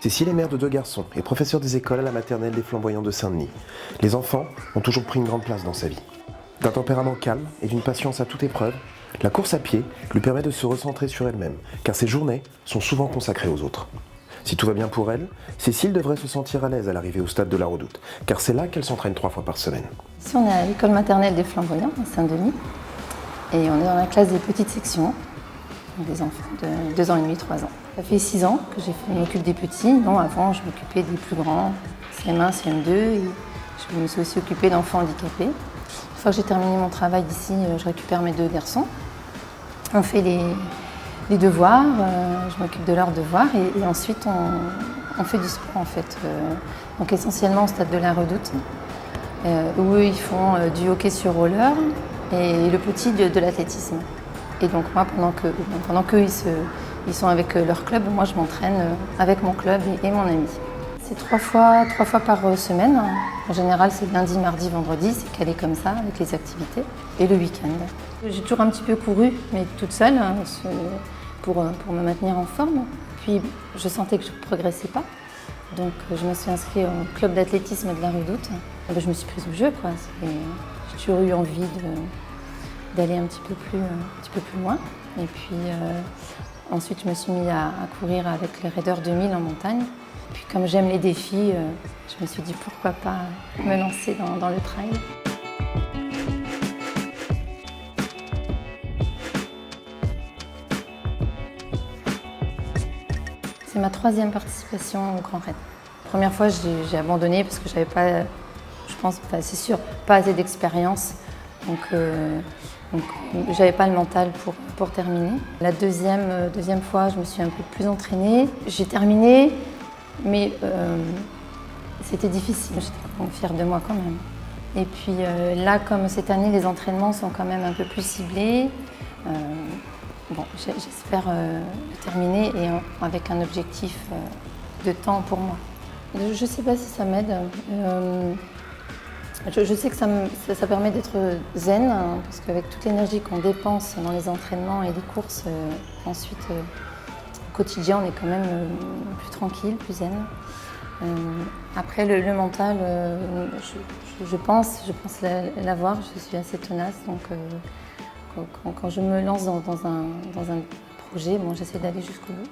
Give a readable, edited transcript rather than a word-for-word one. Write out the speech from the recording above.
Cécile est mère de 2 garçons et professeure des écoles à la maternelle des Flamboyants de Saint-Denis. Les enfants ont toujours pris une grande place dans sa vie. D'un tempérament calme et d'une patience à toute épreuve, la course à pied lui permet de se recentrer sur elle-même, car ses journées sont souvent consacrées aux autres. Si tout va bien pour elle, Cécile devrait se sentir à l'aise à l'arrivée au stade de la Redoute, car c'est là qu'elle s'entraîne 3 fois par semaine. Ici, on est à l'école maternelle des Flamboyants à Saint-Denis et on est dans la classe des petites sections, des enfants de 2 ans et demi, 3 ans. Ça fait 6 ans que je m'occupe des petits. Non, avant, je m'occupais des plus grands, CM1, CM2, et je me suis aussi occupée d'enfants handicapés. Une fois que j'ai terminé mon travail ici, je récupère mes 2 garçons. On fait les devoirs, je m'occupe de leurs devoirs et ensuite on fait du sport en fait. Donc essentiellement au stade de la Redoute, où eux ils font du hockey sur roller et le petit de l'athlétisme. Et donc moi pendant qu'eux ils sont avec leur club, moi je m'entraîne avec mon club et mon ami. C'est 3 fois par semaine. En général, c'est lundi, mardi, vendredi, c'est calé comme ça avec les activités. Et le week-end. J'ai toujours un petit peu couru, mais toute seule, pour me maintenir en forme. Puis je sentais que je ne progressais pas. Donc je me suis inscrite au club d'athlétisme de la Redoute. Je me suis prise au jeu, quoi. J'ai toujours eu envie d'aller un petit peu plus loin. Et puis ensuite, je me suis mise à courir avec les Raiders 2000 en montagne. Puis comme j'aime les défis, je me suis dit pourquoi pas me lancer dans le trail. C'est ma 3e participation au Grand Raid. La première fois, j'ai abandonné parce que j'avais pas, je pense, c'est sûr, pas assez d'expérience. Donc j'avais pas le mental pour terminer. La deuxième fois, je me suis un peu plus entraînée. J'ai terminé. Mais c'était difficile, j'étais fière de moi quand même. Et puis là, comme cette année, les entraînements sont quand même un peu plus ciblés. J'espère terminer et avec un objectif de temps pour moi. Je ne sais pas si ça m'aide. Je sais que ça permet d'être zen, hein, parce qu'avec toute l'énergie qu'on dépense dans les entraînements et les courses, ensuite, au quotidien, on est quand même plus tranquille, plus zen. Après, le mental, je pense l'avoir, je suis assez tenace, donc quand je me lance dans un projet, bon, j'essaie d'aller jusqu'au bout.